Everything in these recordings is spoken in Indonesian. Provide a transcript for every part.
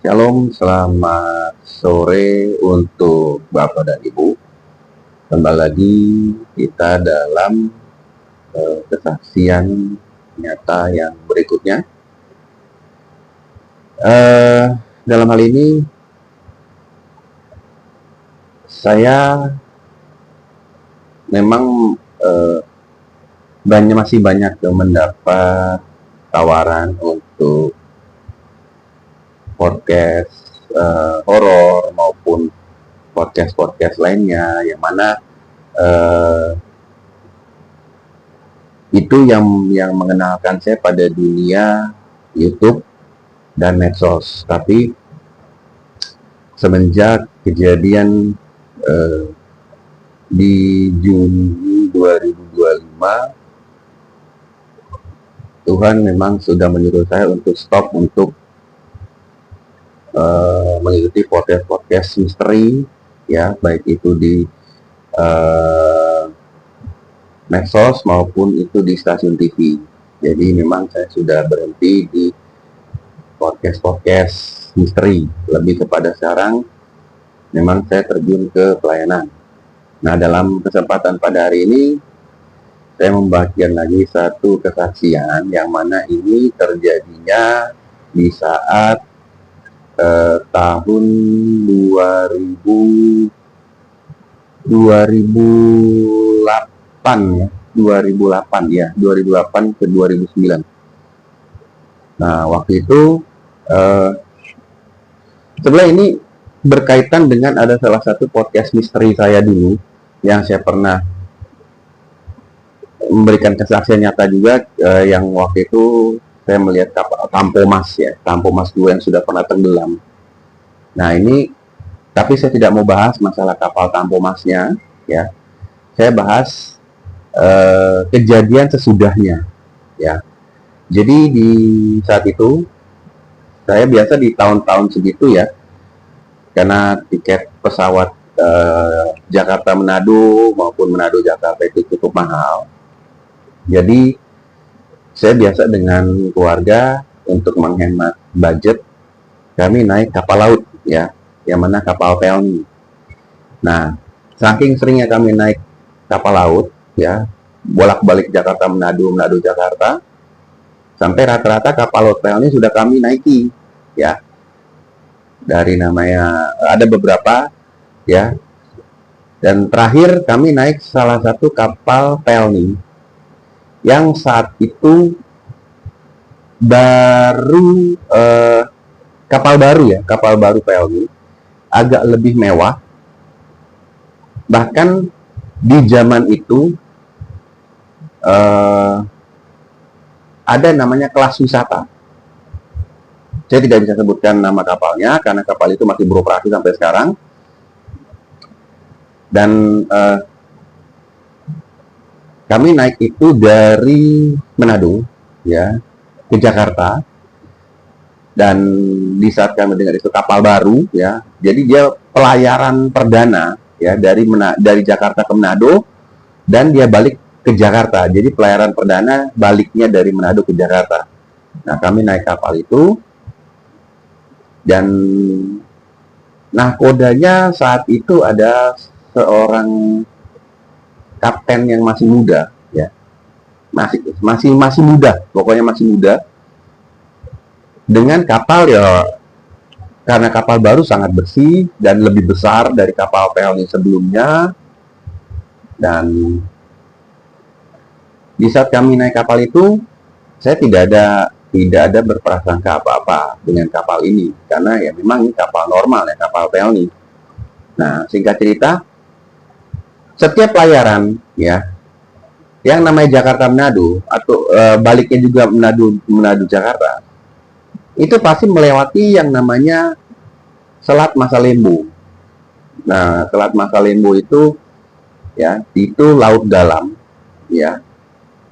Shalom, selamat sore untuk Bapak dan Ibu. Kembali lagi kita dalam kesaksian nyata yang berikutnya. Dalam hal ini saya memang masih banyak mendapat tawaran untuk podcast horor maupun podcast lainnya, yang mana itu yang mengenalkan saya pada dunia YouTube dan medsos. Tapi semenjak kejadian di Juni 2025, Tuhan memang sudah menyuruh saya untuk stop untuk mengikuti podcast misteri, ya, baik itu di medsos maupun itu di stasiun TV. Jadi memang saya sudah berhenti di podcast misteri. Lebih kepada sekarang memang saya terjun ke pelayanan. Nah, dalam kesempatan pada hari ini saya membagikan lagi satu kesaksian yang mana ini terjadinya di saat tahun 2008 ya, 2008 ke 2009. Nah, waktu itu sebenarnya ini berkaitan dengan ada salah satu podcast misteri saya dulu yang saya pernah memberikan kesaksian nyata juga, yang waktu itu saya melihat kapal Tampomas 2 yang sudah pernah tenggelam. Nah, ini tapi saya tidak mau bahas masalah kapal Tampomasnya, ya. Saya bahas kejadian sesudahnya, ya. Jadi di saat itu saya biasa di tahun-tahun segitu, ya, karena tiket pesawat Jakarta Manado maupun Manado Jakarta itu cukup mahal. Jadi saya biasa dengan keluarga untuk menghemat budget, kami naik kapal laut, ya, yang mana kapal Pelni. Nah, saking seringnya kami naik kapal laut, ya, bolak-balik Jakarta Manado, Manado Jakarta, sampai rata-rata kapal laut Pelni sudah kami naiki, ya. Dari namanya ada beberapa, ya. Dan terakhir kami naik salah satu kapal Pelni yang saat itu baru kapal baru Pelni, agak lebih mewah. Bahkan di zaman itu ada namanya kelas wisata. Saya tidak bisa sebutkan nama kapalnya karena kapal itu masih beroperasi sampai sekarang. Dan kami naik itu dari Manado, ya, ke Jakarta. Dan di saat kami dengar itu kapal baru, ya, jadi dia pelayaran perdana, ya, dari Jakarta ke Manado dan dia balik ke Jakarta. Jadi pelayaran perdana baliknya dari Manado ke Jakarta. Nah, kami naik kapal itu dan kodanya saat itu ada seorang kapten yang masih muda, ya, masih muda, pokoknya masih muda, dengan kapal, ya, karena kapal baru sangat bersih dan lebih besar dari kapal Pelni sebelumnya. Dan di saat kami naik kapal itu, saya tidak ada berprasangka apa-apa dengan kapal ini, karena ya memang ini kapal normal, ya, kapal Pelni. Nah, singkat cerita, setiap pelayaran, ya, yang namanya Jakarta Manado atau baliknya juga Manado Jakarta, itu pasti melewati yang namanya Selat Masalembo. Nah, Selat Masalembo itu, ya, itu laut dalam, ya.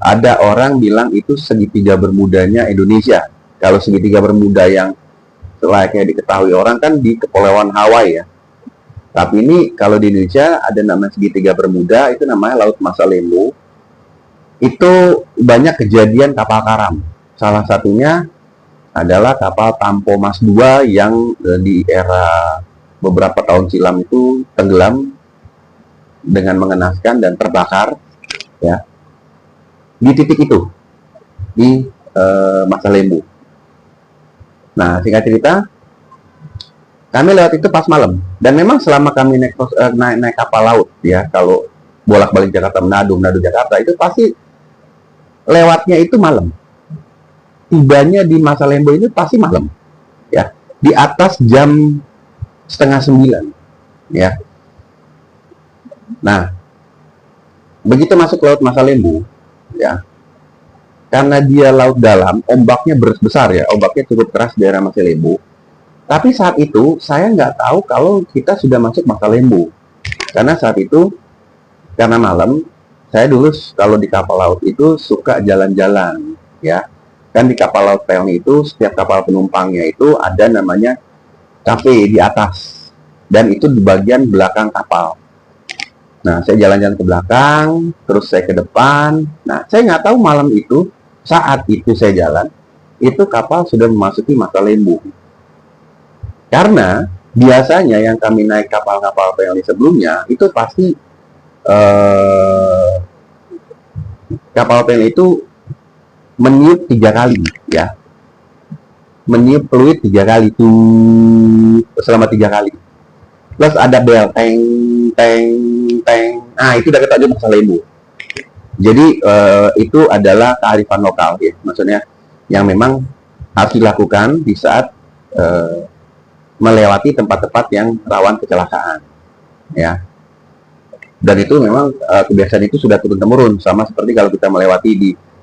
Ada orang bilang itu segitiga bermudanya Indonesia. Kalau segitiga bermuda yang selayaknya diketahui orang kan di Kepulauan Hawaii, ya. Tapi ini kalau di Indonesia ada namanya segitiga bermuda, itu namanya Laut Masalembo. Itu banyak kejadian kapal karam. Salah satunya adalah kapal Tampo Mas II yang di era beberapa tahun silam itu tenggelam dengan mengenaskan dan terbakar, ya, di titik itu, di Masalembu. Nah, singkat cerita, kami lewat itu pas malam. Dan memang selama kami naik kapal laut, ya, kalau bolak-balik Jakarta Manado, Manado Jakarta, itu pasti lewatnya itu malam. Tibanya di Masalembu itu pasti malam, ya, di atas jam 8:30, ya. Nah, begitu masuk laut Masalembu, ya, karena dia laut dalam, ombaknya besar, ya, ombaknya cukup keras di daerah Masalembu. Tapi saat itu saya nggak tahu kalau kita sudah masuk Masalembu, karena saat itu karena malam, saya dulu kalau di kapal laut itu suka jalan-jalan, ya. Kan di kapal laut Pelni itu setiap kapal penumpangnya itu ada namanya kafe di atas, dan itu di bagian belakang kapal. Nah, saya jalan-jalan ke belakang, terus saya ke depan. Nah, saya nggak tahu malam itu, saat itu saya jalan, itu kapal sudah memasuki Masalembu. Karena biasanya yang kami naik kapal-kapal Pelni sebelumnya, itu pasti kapal Pelni itu meniup 3 kali, ya. Meniup fluid 3 kali, tuh, selama 3 kali. Plus ada bel, teng, teng, teng. Nah, itu udah ketahuan Masalembu. Jadi itu adalah kearifan lokal, ya. Maksudnya yang memang harus dilakukan di saat melewati tempat-tempat yang rawan kecelakaan, ya. Dan itu memang kebiasaan itu sudah turun-temurun, sama seperti kalau kita melewati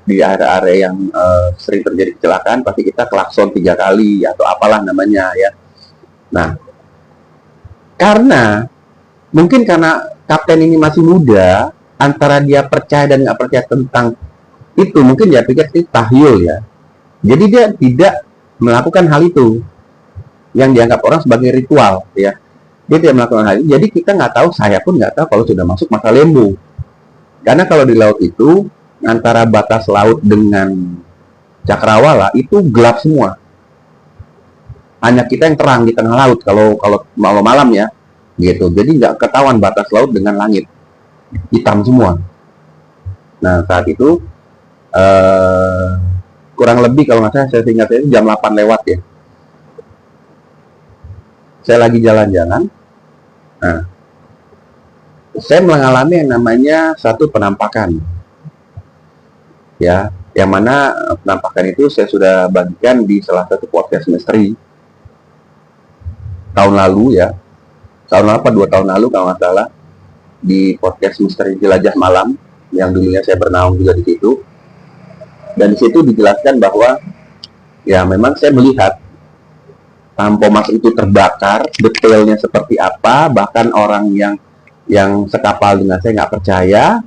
di area-area yang sering terjadi kecelakaan, pasti kita klakson 3 kali atau apalah namanya, ya. Nah, mungkin karena kapten ini masih muda, antara dia percaya dan nggak percaya tentang itu, mungkin dia pikir itu tahyul, ya. Jadi dia tidak melakukan hal itu yang dianggap orang sebagai ritual, ya. Dia tidak melakukan hal itu. Jadi kita nggak tahu, saya pun nggak tahu kalau sudah masuk Masalembu. Karena kalau di laut itu antara batas laut dengan Cakrawala itu gelap semua. Hanya kita yang terang di tengah laut kalau malam-malam, ya, gitu. Jadi nggak ketahuan batas laut dengan langit, hitam semua. Nah, saat itu kurang lebih kalau nggak salah, saya ingat itu jam 8 lewat, ya. Saya lagi jalan-jalan. Nah, saya mengalami yang namanya satu penampakan, ya, yang mana penampakan itu saya sudah bagikan di salah satu podcast misteri tahun lalu, ya. Tahun lalu apa 2 tahun lalu kalau nggak salah, di podcast misteri Jelajah Malam yang dulunya saya bernaung juga di situ. Dan di situ dijelaskan bahwa, ya, memang saya melihat Tampo Mas itu terbakar, detailnya seperti apa, bahkan orang yang sekapal dengan saya nggak percaya.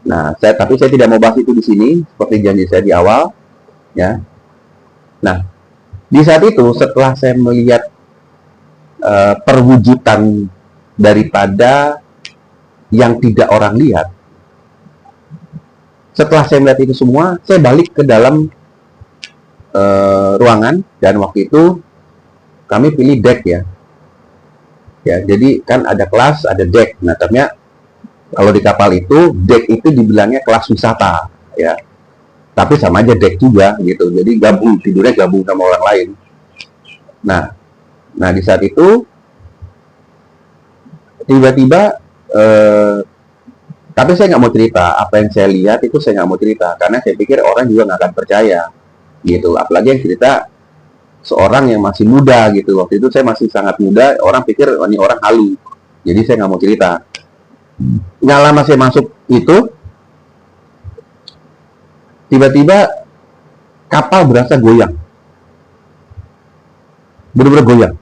Nah, tapi saya tidak mau bahas itu di sini, seperti janji saya di awal, ya. Nah, di saat itu setelah saya melihat perwujudan daripada yang tidak orang lihat, setelah saya melihat itu semua, saya balik ke dalam ruangan, dan waktu itu kami pilih deck, ya. Ya, jadi kan ada kelas, ada deck. Nah, ternyata kalau di kapal itu deck itu dibilangnya kelas wisata, ya. Tapi sama aja deck juga, gitu. Jadi tidurnya gabung sama orang lain. Nah, di saat itu tiba-tiba tapi saya nggak mau cerita apa yang saya lihat itu, saya nggak mau cerita karena saya pikir orang juga nggak akan percaya, gitu. Apalagi yang cerita seorang yang masih muda, gitu. Waktu itu saya masih sangat muda, orang pikir ini orang halu, jadi saya nggak mau cerita. Nggak lama saya masuk itu, tiba-tiba kapal berasa goyang, benar-benar goyang.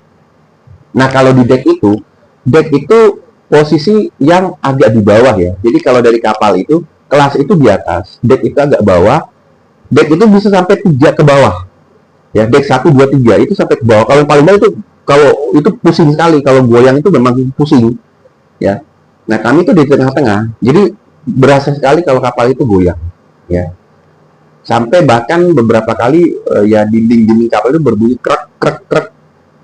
Nah, kalau di deck itu posisi yang agak di bawah, ya. Jadi kalau dari kapal itu, kelas itu di atas, deck itu agak bawah, deck itu bisa sampai 3 ke bawah. Ya, deck 1, 2, 3 itu sampai ke bawah. Kalau yang paling bawah itu, kalau itu pusing sekali, kalau goyang itu memang pusing, ya. Nah, kami itu di tengah-tengah, jadi berasa sekali kalau kapal itu goyang, ya. Sampai bahkan beberapa kali ya dinding-dinding kapal itu berbunyi krek krek krek.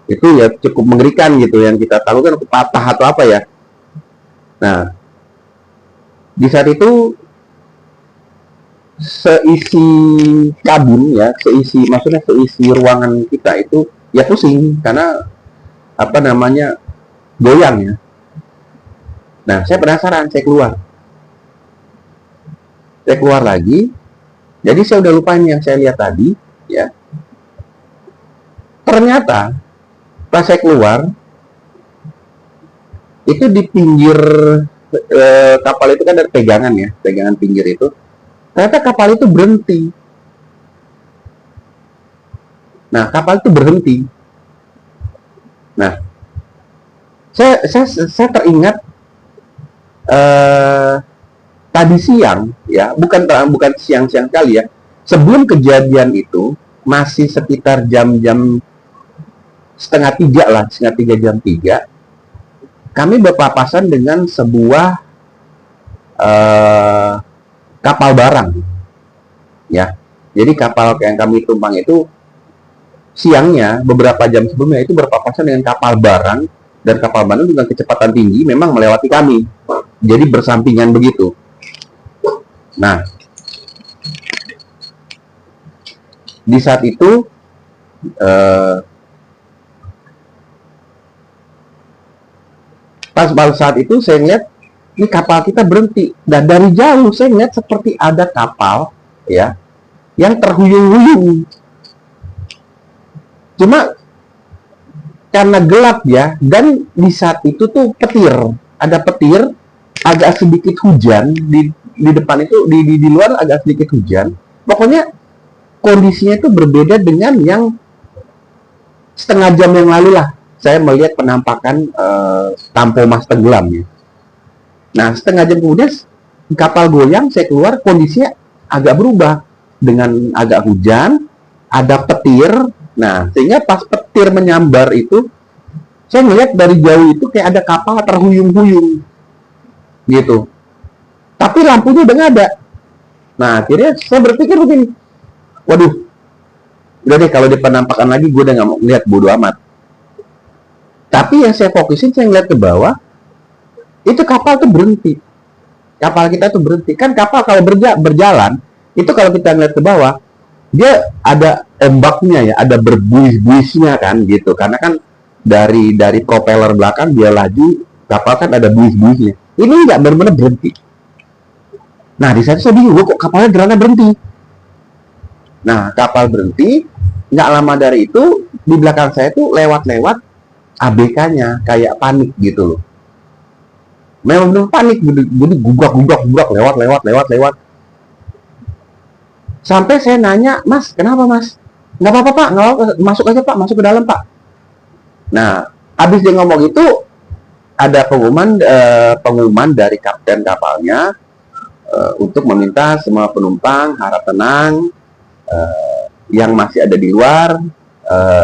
Itu ya cukup mengerikan gitu, yang kita tahu kan patah atau apa ya. Nah, di saat itu seisi kabin ya, maksudnya seisi ruangan kita itu ya pusing karena apa namanya, goyang ya. Nah, saya penasaran, saya keluar lagi. Jadi saya udah lupain yang saya lihat tadi ya. Ternyata pas saya keluar itu di pinggir kapal itu kan ada pegangan ya, pegangan pinggir itu. Ternyata kapal itu berhenti. Nah, kapal itu berhenti. Nah, saya teringat tadi siang ya, bukan siang-siang kali ya. Sebelum kejadian itu masih sekitar jam-jam setengah tiga jam tiga, kami berpapasan dengan sebuah kapal barang ya. Jadi kapal yang kami tumpang itu siangnya beberapa jam sebelumnya itu berpapasan dengan kapal barang, dan kapal barang dengan kecepatan tinggi memang melewati kami, jadi bersampingan begitu. Nah, di saat itu pas saat itu saya lihat ini kapal kita berhenti, dan dari jauh saya lihat seperti ada kapal ya yang terhuyung-huyung. Cuma karena gelap ya, dan di saat itu tuh ada petir, agak sedikit hujan di depan itu, di luar agak sedikit hujan. Pokoknya kondisinya itu berbeda dengan yang setengah jam yang lalu lah. Saya melihat penampakan Tampo Mas tenggelam ya. Nah, setengah jam kemudian kapal goyang, saya keluar, kondisinya agak berubah dengan agak hujan, ada petir. Nah, sehingga pas petir menyambar itu, saya melihat dari jauh itu kayak ada kapal terhuyung-huyung gitu. Tapi lampunya udah nggak ada. Nah, akhirnya saya berpikir begini, waduh, udah deh, kalau di penampakan lagi gue udah nggak mau lihat, bodo amat. Tapi yang saya fokusin, saya ngeliat ke bawah, itu kapal tuh berhenti. Kapal kita tuh berhenti. Kan kapal kalau berjalan, itu kalau kita ngeliat ke bawah, dia ada ombaknya ya, ada berbuis-buisnya kan gitu. Karena kan dari propeller belakang dia laju, kapal kan ada buis-buisnya. Ini nggak benar-benar berhenti. Nah, di saat itu saya bingung, kok kapalnya gerana berhenti. Nah, kapal berhenti, nggak lama dari itu, di belakang saya tuh lewat-lewat ABK-nya, kayak panik gitu loh. Memang benar panik, jadi gugak, lewat. Sampai saya nanya, Mas, kenapa Mas? Nggak apa-apa Pak, nggak apa-apa, masuk aja Pak, masuk ke dalam Pak. Nah, habis dia ngomong itu, ada pengumuman dari kapten kapalnya untuk meminta semua penumpang harap tenang, yang masih ada di luar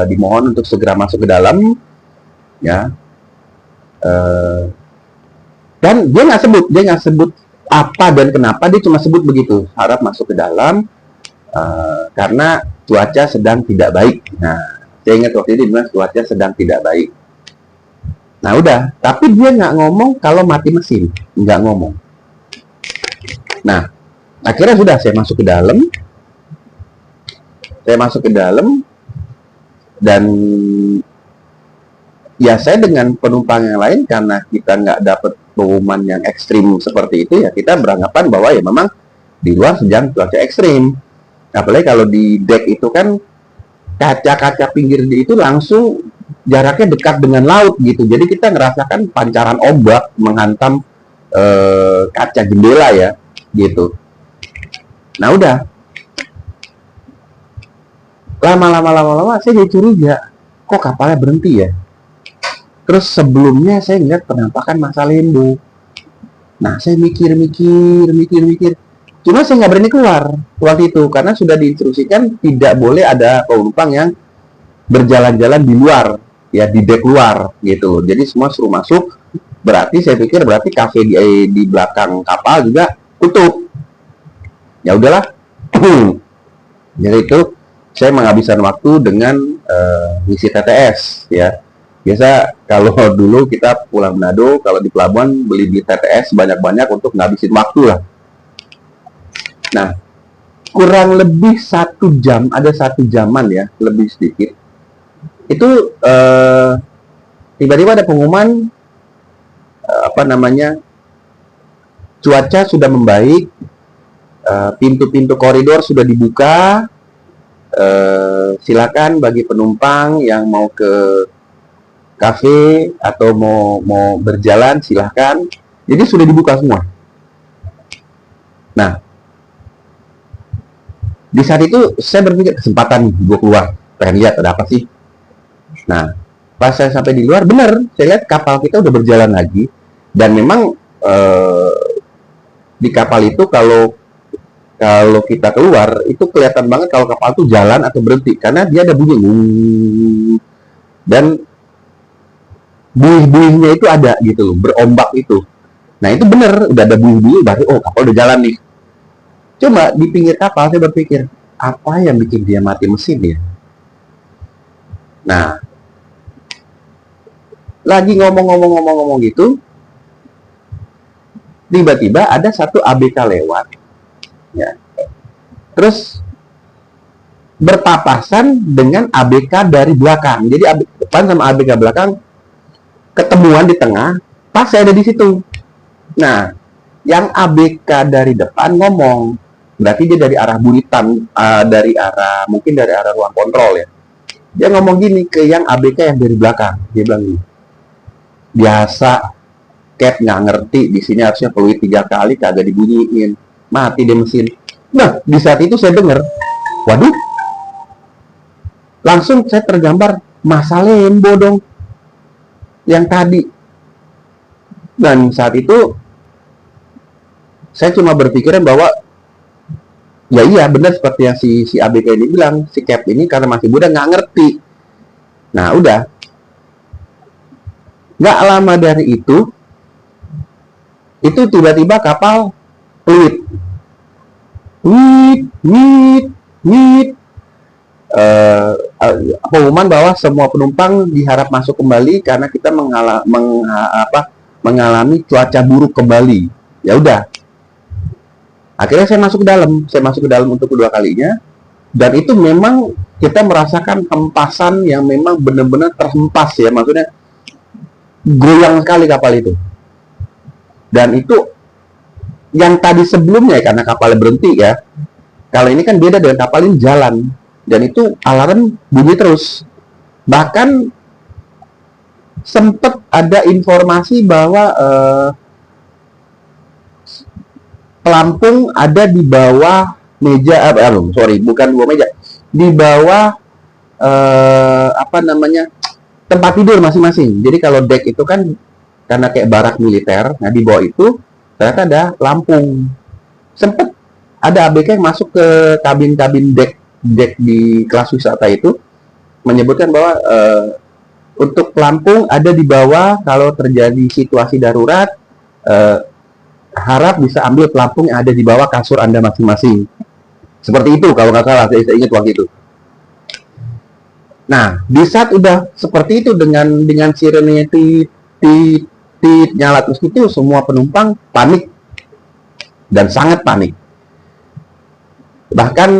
dimohon untuk segera masuk ke dalam, ya. Dan dia nggak sebut apa dan kenapa, dia cuma sebut begitu, harap masuk ke dalam. Karena cuaca sedang tidak baik. Nah, saya ingat waktu itu dia bilang cuaca sedang tidak baik. Nah, udah. Tapi dia nggak ngomong kalau mati mesin. Nggak ngomong. Nah, akhirnya sudah, saya masuk ke dalam. Dan ya saya dengan penumpang yang lain, karena kita nggak dapat pengumuman yang ekstrim seperti itu, ya kita beranggapan bahwa ya memang di luar sedang cuaca ekstrim. Apalagi kalau di deck itu kan kaca-kaca pinggir itu langsung jaraknya dekat dengan laut gitu. Jadi kita ngerasakan pancaran ombak menghantam kaca jendela ya gitu. Nah, udah. Lama-lama saya jadi curiga, kok kapalnya berhenti ya? Terus sebelumnya saya ngeliat penampakan Masa Lembo. Nah, saya mikir. Cuma saya nggak berani keluar waktu itu, karena sudah diinstruksikan tidak boleh ada penumpang yang berjalan-jalan di luar, ya di deck luar gitu. Jadi semua suruh masuk. Saya pikir berarti kafe di belakang kapal juga tutup. Ya udahlah. Jadi itu saya menghabiskan waktu dengan ngisi TTS ya. Biasa kalau dulu kita pulang Manado, kalau di pelabuhan beli TTS banyak-banyak untuk ngabisin waktu lah. Nah, kurang lebih 1 jam, ada 1 jaman ya, lebih sedikit. Itu tiba-tiba ada pengumuman apa namanya, cuaca sudah membaik, pintu-pintu koridor sudah dibuka, silakan bagi penumpang yang mau ke kafe atau mau berjalan silahkan. Jadi sudah dibuka semua. Nah, di saat itu saya berpikir kesempatan gue keluar, pengen lihat ada apa sih. Nah, pas saya sampai di luar, benar, saya lihat kapal kita udah berjalan lagi. Dan memang di kapal itu kalau kita keluar itu kelihatan banget kalau kapal itu jalan atau berhenti karena dia ada bunyi dan buih-buihnya itu ada gitu loh, berombak itu. Nah itu bener, udah ada buih-buih, berarti oh kapal udah jalan nih. Cuma di pinggir kapal saya berpikir, apa yang bikin dia mati mesin ya? Nah, lagi ngomong gitu, tiba-tiba ada satu ABK lewat, ya. Terus berpapasan dengan ABK dari belakang. Jadi depan sama ABK belakang ketemuan di tengah. Pas saya ada di situ. Nah, yang ABK dari depan ngomong, berarti dia dari arah Buritan, mungkin dari arah ruang kontrol ya. Dia ngomong gini ke yang ABK yang dari belakang. Dia bilang gini, biasa Cap nggak ngerti, di sini harusnya peluit 3 kali kagak dibunyiin, mati deh mesin. Nah, di saat itu saya dengar, waduh, langsung saya tergambar masa Lembo dong yang tadi. Dan saat itu saya cuma berpikiran bahwa ya iya benar seperti yang si ABK ini bilang, si Cap ini karena masih muda nggak ngerti. Nah udah, nggak lama dari itu tiba-tiba kapal fluid, pengumuman bahwa semua penumpang diharap masuk kembali karena kita mengalami cuaca buruk kembali. Ya udah, akhirnya saya masuk ke dalam untuk kedua kalinya, dan itu memang kita merasakan hempasan yang memang benar-benar terhempas ya, maksudnya goyang sekali kapal itu. Dan itu yang tadi sebelumnya karena kapalnya berhenti ya, kalau ini kan beda dengan kapal ini jalan, dan itu alarm bunyi terus. Bahkan sempat ada informasi bahwa pelampung ada di bawah meja, bukan di bawah meja, di bawah tempat tidur masing-masing. Jadi kalau deck itu kan karena kayak barak militer, nah di bawah itu ternyata ada lampung. Sempet ada ABK yang masuk ke kabin-kabin deck di kelas wisata itu, menyebutkan bahwa untuk pelampung ada di bawah, kalau terjadi situasi darurat harap bisa ambil pelampung yang ada di bawah kasur Anda masing-masing. Seperti itu kalau nggak salah, saya ingat waktu itu. Nah, di saat udah seperti itu dengan sirene nyala terus itu, semua penumpang panik dan sangat panik. Bahkan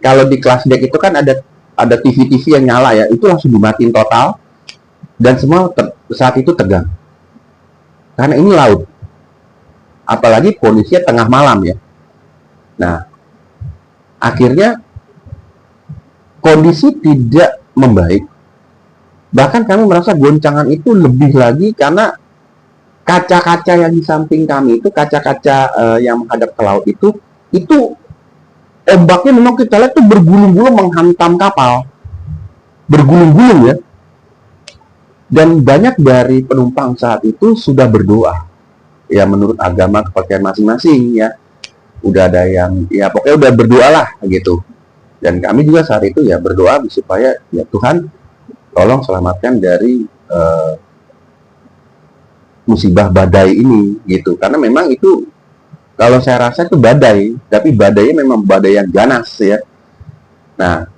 kalau di kelas deck itu kan ada TV-TV yang nyala ya, itu langsung dimatiin total dan semua saat itu tegang. Karena ini laut. Apalagi kondisinya tengah malam ya. Nah, akhirnya kondisi tidak membaik. Bahkan kami merasa goncangan itu lebih lagi karena kaca-kaca yang di samping kami itu, kaca-kaca yang menghadap ke laut itu ombaknya memang kita lihat tuh bergulung-gulung menghantam kapal. Bergulung-gulung ya. Dan banyak dari penumpang saat itu sudah berdoa. Ya menurut agama kepercayaan masing-masing ya. Udah ada yang ya pokoknya udah berdoa lah gitu. Dan kami juga saat itu ya berdoa supaya ya Tuhan tolong selamatkan dari musibah badai ini gitu. Karena memang itu kalau saya rasa itu badai, tapi badainya memang badai yang ganas ya. Nah,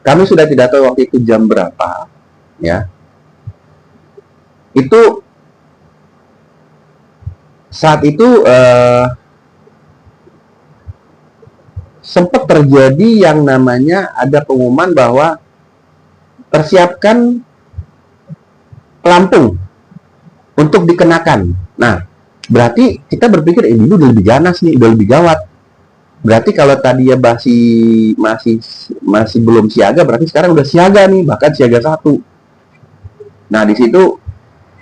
kami sudah tidak tahu waktu itu jam berapa, ya. Itu saat itu sempat terjadi yang namanya ada pengumuman bahwa persiapkan pelampung untuk dikenakan. Nah, berarti kita berpikir ini udah lebih ganas nih, udah lebih gawat. Berarti kalau tadi ya masih belum siaga, berarti sekarang udah siaga nih, bahkan siaga 1. Nah, di situ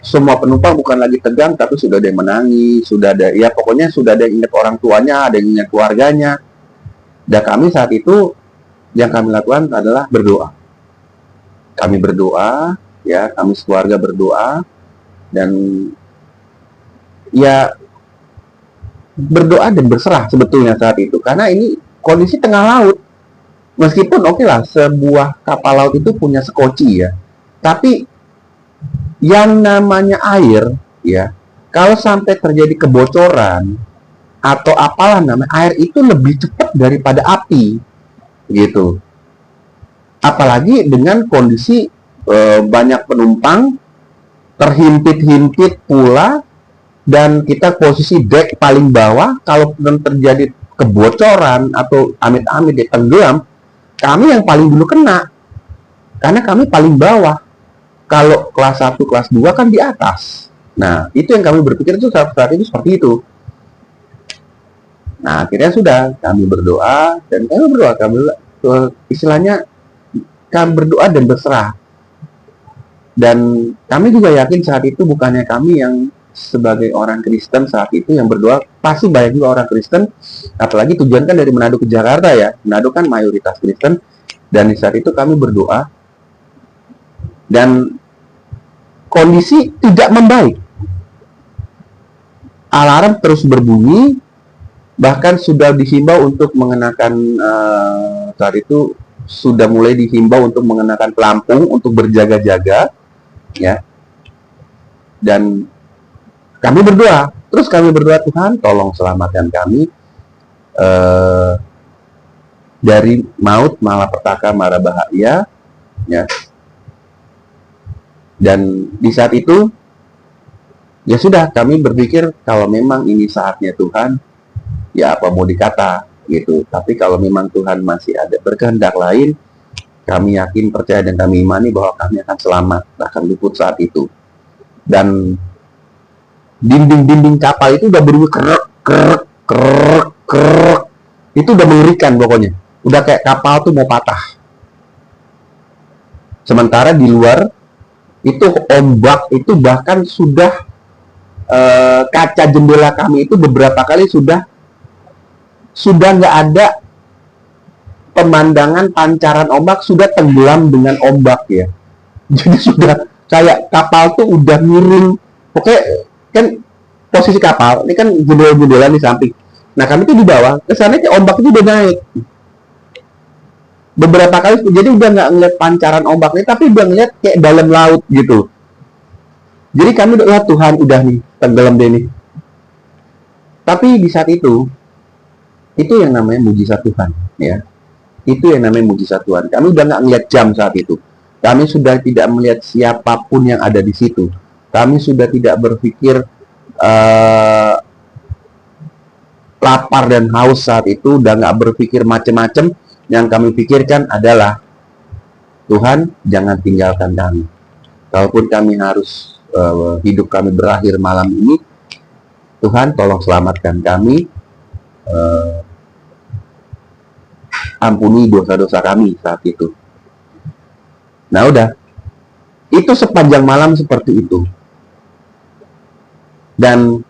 semua penumpang bukan lagi tegang, tapi sudah ada yang menangis, sudah ada, ya pokoknya sudah ada yang ingat orang tuanya, ada yang ingat keluarganya. Dan kami saat itu yang kami lakukan adalah berdoa. Kami berdoa, ya, kami sekeluarga berdoa, dan ya berdoa dan berserah sebetulnya saat itu, karena ini kondisi tengah laut. Meskipun oke lah, sebuah kapal laut itu punya sekoci ya, tapi yang namanya air, ya, kalau sampai terjadi kebocoran atau apalah namanya, air itu lebih cepat daripada api, gitu. Apalagi dengan kondisi banyak penumpang, terhimpit-himpit pula, dan kita posisi deck paling bawah. Kalau terjadi kebocoran atau amit-amit dia tenggelam, kami yang paling dulu kena, karena kami paling bawah. Kalau kelas 1, kelas 2 kan di atas. Nah, itu yang kami berpikir itu saat itu seperti itu. Nah, akhirnya sudah kami berdoa, dan kami istilahnya kami berdoa dan berserah. Dan kami juga yakin saat itu bukannya kami yang sebagai orang Kristen saat itu yang berdoa, pasti banyak juga orang Kristen, apalagi tujuan kan dari Manado ke Jakarta ya. Manado kan mayoritas Kristen, dan di saat itu kami berdoa, dan kondisi tidak membaik. Alarm terus berbunyi, bahkan sudah dihimbau untuk mengenakan saat itu sudah mulai dihimbau untuk mengenakan pelampung untuk berjaga-jaga, ya. Dan kami berdoa, terus kami berdoa, Tuhan tolong selamatkan kami dari maut, malapetaka, mara bahaya, ya. Dan di saat itu ya sudah, kami berpikir kalau memang ini saatnya Tuhan, ya apa mau dikata gitu. Tapi kalau memang Tuhan masih ada berkehendak lain, kami yakin, percaya, dan kami imani bahwa kami akan selamat, akan luput saat itu. Dan dinding-dinding kapal itu udah berbunyi krek krek krek krek. Itu udah mengerikan pokoknya. Udah kayak kapal tuh mau patah. Sementara di luar itu ombak itu bahkan sudah kaca jendela kami itu beberapa kali sudah nggak ada pemandangan pancaran ombak, sudah tenggelam dengan ombak ya. Jadi sudah kayak kapal tuh udah miring. Oke, kan posisi kapal ini kan jendela-jendela di samping. Nah, kami tuh di bawah, kesannya ombak itu udah naik beberapa kali, jadi udah nggak ngeliat pancaran ombaknya, tapi udah ngeliat kayak dalam laut gitu. Jadi kami udah, Tuhan udah nih tenggelam deh nih. Tapi di saat itu yang namanya mujizat Tuhan, ya. Itu yang namanya mujizat Tuhan. Kami udah nggak ngeliat jam saat itu. Kami sudah tidak melihat siapapun yang ada di situ. Kami sudah tidak berpikir lapar dan haus saat itu, udah nggak berpikir macem-macem. Yang kami pikirkan adalah, Tuhan jangan tinggalkan kami. Kalaupun kami harus hidup kami berakhir malam ini, Tuhan tolong selamatkan kami, ampuni dosa-dosa kami saat itu. Nah udah, itu sepanjang malam seperti itu. Dan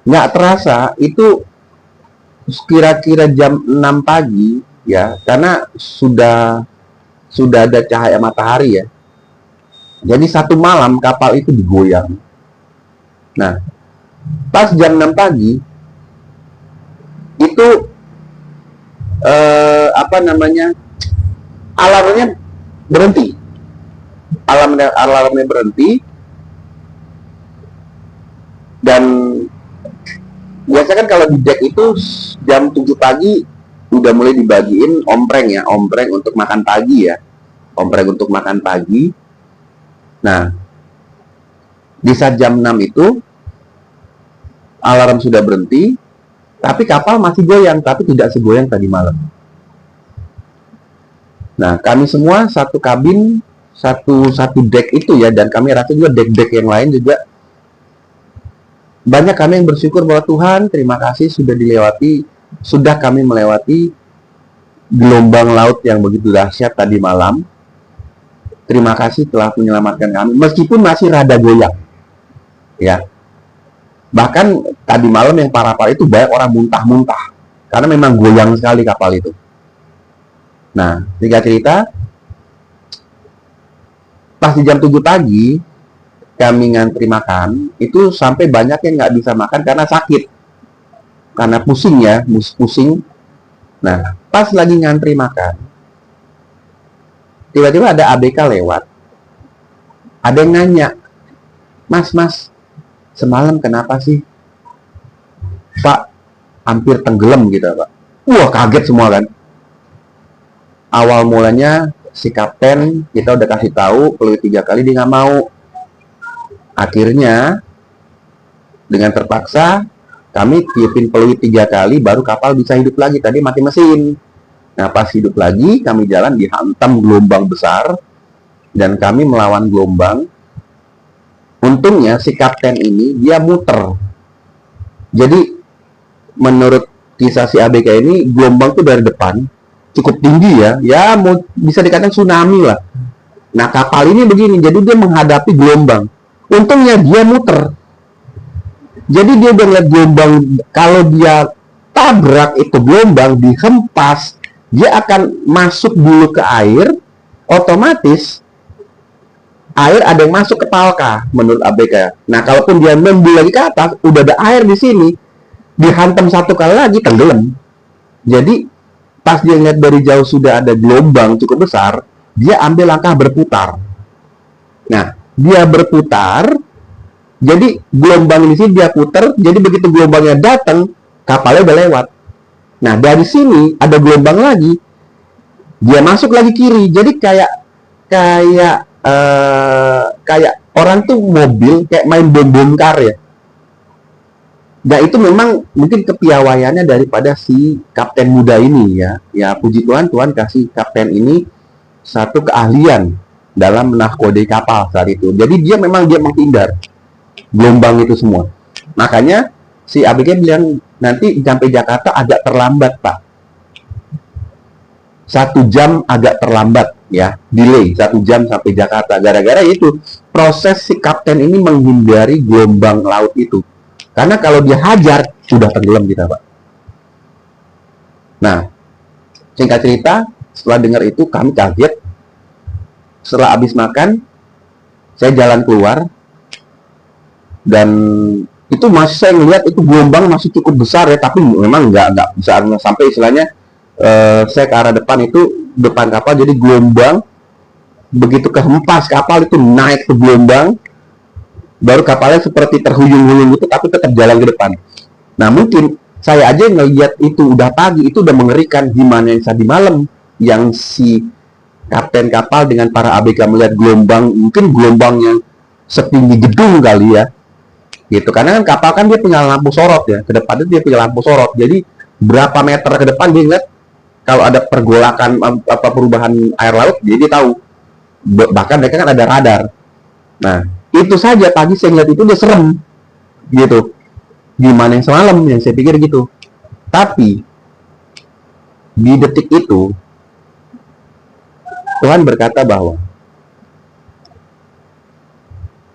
nggak terasa itu kira-kira jam 6 pagi, ya, karena sudah ada cahaya matahari ya. Jadi satu malam kapal itu digoyang. Nah, pas jam 6 pagi itu alarmnya berhenti. Alarmnya berhenti, dan biasa kan kalau di deck itu jam 7 pagi udah mulai dibagiin ompreng ya, ompreng untuk makan pagi ya, ompreng untuk makan pagi. Nah, di saat jam 6 itu alarm sudah berhenti, tapi kapal masih goyang, tapi tidak segoyang tadi malam. Nah, kami semua satu kabin, satu deck itu ya, dan kami rasa juga deck-deck yang lain juga banyak kami yang bersyukur bahwa Tuhan, terima kasih sudah kami melewati gelombang laut yang begitu dahsyat tadi malam. Terima kasih telah menyelamatkan kami, meskipun masih rada goyang. Ya, bahkan tadi malam yang parah-parah itu banyak orang muntah-muntah, karena memang goyang sekali kapal itu. Nah, singkat cerita, pas di jam 7 pagi, kami ngantri makan, itu sampai banyak yang nggak bisa makan karena sakit. Karena pusing ya, pusing. Nah, pas lagi ngantri makan, tiba-tiba ada ABK lewat. Ada yang nanya, Mas, semalam kenapa sih? Pak, hampir tenggelam gitu Pak. Wah, kaget semua kan. Awal mulanya si kapten kita udah kasih tahu peluit 3 kali, dia nggak mau. Akhirnya dengan terpaksa kami tiupin peluit 3 kali baru kapal bisa hidup lagi. Tadi mati mesin. Nah, pas hidup lagi kami jalan dihantam gelombang besar dan kami melawan gelombang. Untungnya si kapten ini dia muter. Jadi menurut kisah si ABK ini, gelombang tuh dari depan cukup tinggi ya. Ya mau bisa dikatakan tsunami lah. Nah, kapal ini begini, jadi dia menghadapi gelombang. Untungnya dia muter. Jadi dia udah ngeliat gelombang, kalau dia tabrak itu gelombang, dihempas, dia akan masuk dulu ke air, otomatis air ada yang masuk ke palka menurut ABK. Nah, kalaupun dia nembul lagi ke atas, udah ada air di sini, dihantam 1 kali lagi tenggelam. Jadi pas dia lihat dari jauh sudah ada gelombang cukup besar, dia ambil langkah berputar. Nah, dia berputar, jadi gelombang di sini dia putar, jadi begitu gelombangnya datang, kapalnya udah lewat. Nah, dari sini ada gelombang lagi, dia masuk lagi kiri. Jadi kayak orang tuh mobil kayak main bom-bom-kar ya. Nah, itu memang mungkin kepiawaiannya daripada si kapten muda ini ya. Ya, puji Tuhan, Tuhan kasih kapten ini satu keahlian dalam menahkodai kapal saat itu. Jadi dia menghindar gelombang itu semua. Makanya si ABG bilang nanti sampai Jakarta agak terlambat Pak. 1 jam agak terlambat ya, delay 1 jam sampai Jakarta. Gara-gara itu proses si kapten ini menghindari gelombang laut itu. Karena kalau dia hajar sudah tenggelam kita Pak. Nah, singkat cerita, setelah dengar itu kami kaget. Setelah habis makan, saya jalan keluar. Dan itu masih saya ngeliat itu gelombang masih cukup besar ya, tapi memang nggak besar sampai istilahnya saya ke arah depan itu depan kapal, jadi gelombang begitu kehempas kapal itu naik ke gelombang, baru kapalnya seperti terhuyung-huyung gitu, tapi tetap jalan ke depan. Nah, mungkin saya aja ngeliat itu udah pagi, itu udah mengerikan. Gimana yang tadi malam yang si kapten kapal dengan para ABK melihat gelombang, mungkin gelombang yang setinggi gedung kali ya gitu, karena kan kapal kan dia punya lampu sorot ya, ke depan itu dia punya lampu sorot, jadi berapa meter ke depan dia ngeliat kalau ada pergolakan perubahan air laut, jadi dia tahu. Bahkan mereka kan ada radar. Nah, itu saja pagi saya ngeliat itu dia serem gitu. Gimana yang semalam yang saya pikir gitu. Tapi di detik itu Tuhan berkata bahwa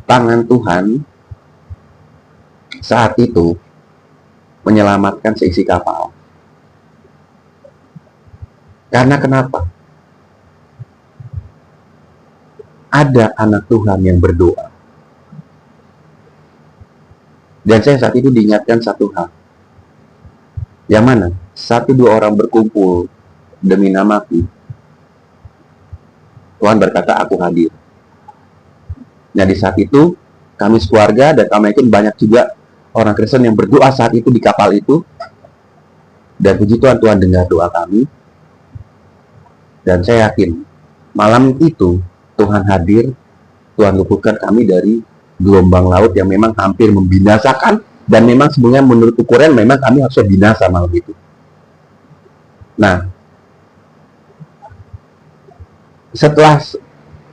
tangan Tuhan saat itu menyelamatkan seisi kapal. Karena kenapa? Ada anak Tuhan yang berdoa. Dan saya saat itu diingatkan satu hal. Yang mana? 1-2 orang berkumpul demi namaku, Tuhan berkata, aku hadir. Nah, di saat itu kami sekeluarga dan kami yakin banyak juga orang Kristen yang berdoa saat itu di kapal itu. Dan puji Tuhan, Tuhan dengar doa kami. Dan saya yakin malam itu Tuhan hadir, Tuhan luputkan kami dari gelombang laut yang memang hampir membinasakan. Dan memang sebenarnya menurut ukuran memang kami harus binasa malam itu. Nah, setelah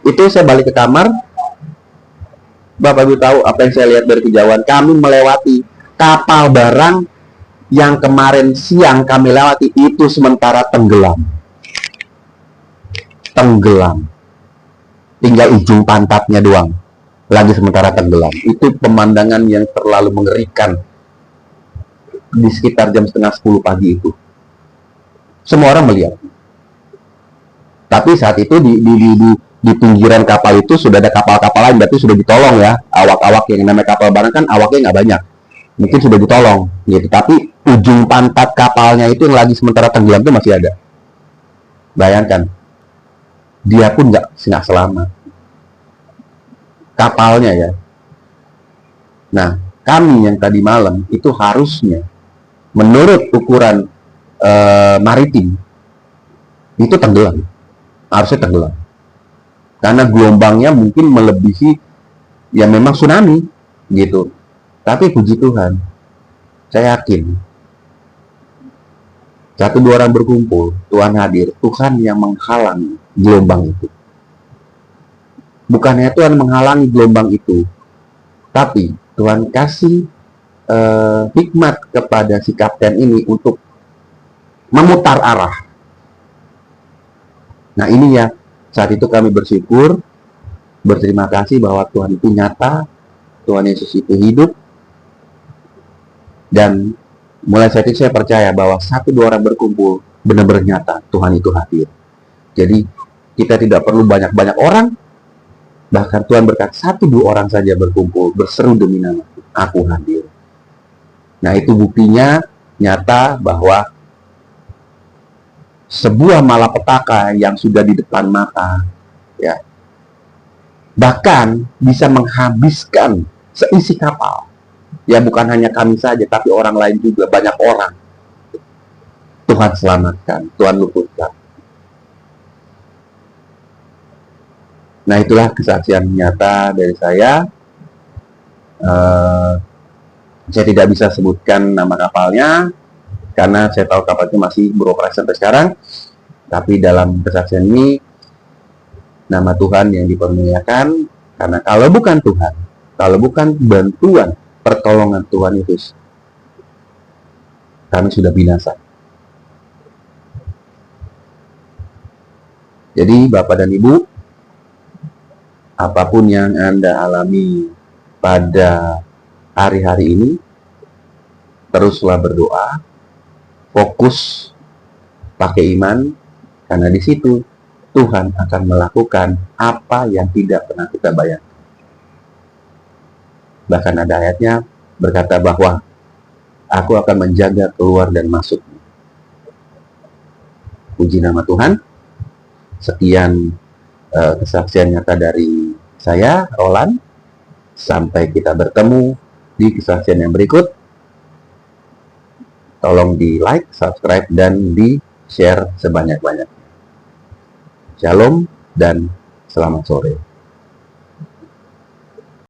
itu saya balik ke kamar. Bapak Ibu tahu apa yang saya lihat dari kejauhan? Kami melewati kapal barang yang kemarin siang kami lewati itu sementara tenggelam. Tenggelam. Tinggal ujung pantatnya doang. Lagi sementara tenggelam. Itu pemandangan yang terlalu mengerikan di sekitar jam setengah 10 pagi itu. Semua orang melihat. Tapi saat itu di pinggiran kapal itu sudah ada kapal-kapal lain, berarti sudah ditolong ya. Awak-awak yang namanya kapal barang kan awaknya nggak banyak. Mungkin sudah ditolong gitu. Tapi ujung pantat kapalnya itu yang lagi sementara tenggelam itu masih ada. Bayangkan. Dia pun nggak selamat. Kapalnya ya. Nah, kami yang tadi malam itu harusnya menurut ukuran maritim itu tenggelam, harusnya tenggelam karena gelombangnya mungkin melebihi ya memang tsunami gitu. Tapi puji Tuhan, saya yakin 1-2 orang berkumpul, Tuhan hadir, Tuhan yang menghalangi gelombang itu. Bukannya Tuhan menghalangi gelombang itu, tapi Tuhan kasih hikmat kepada si kapten ini untuk memutar arah. Nah ini ya, saat itu kami bersyukur, berterima kasih bahwa Tuhan itu nyata, Tuhan Yesus itu hidup, dan mulai saat itu saya percaya bahwa 1-2 orang berkumpul, benar-benar nyata, Tuhan itu hadir. Jadi kita tidak perlu banyak-banyak orang, bahkan Tuhan berkata 1-2 orang saja berkumpul, berseru demi nama, aku hadir. Nah itu buktinya nyata bahwa sebuah malapetaka yang sudah di depan mata, ya, bahkan bisa menghabiskan seisi kapal. Ya bukan hanya kami saja, tapi orang lain juga, banyak orang. Tuhan selamatkan, Tuhan luputkan. Nah itulah kesaksian nyata dari saya. Saya tidak bisa sebutkan nama kapalnya, karena saya tahu kapal itu masih beroperasi sampai sekarang. Tapi dalam kesaksian ini, nama Tuhan yang dipermuliakan, karena kalau bukan Tuhan, kalau bukan bantuan, pertolongan Tuhan Yesus, kami sudah binasa. Jadi Bapak dan Ibu, apapun yang Anda alami pada hari-hari ini, teruslah berdoa, fokus, pakai iman, karena di situ Tuhan akan melakukan apa yang tidak pernah kita bayangkan. Bahkan ada ayatnya berkata bahwa aku akan menjaga keluar dan masuk. Puji nama Tuhan. Sekian kesaksian nyata dari saya, Roland. Sampai kita bertemu di kesaksian yang berikut. Tolong di like, subscribe, dan di share sebanyak-banyaknya. Shalom dan selamat sore.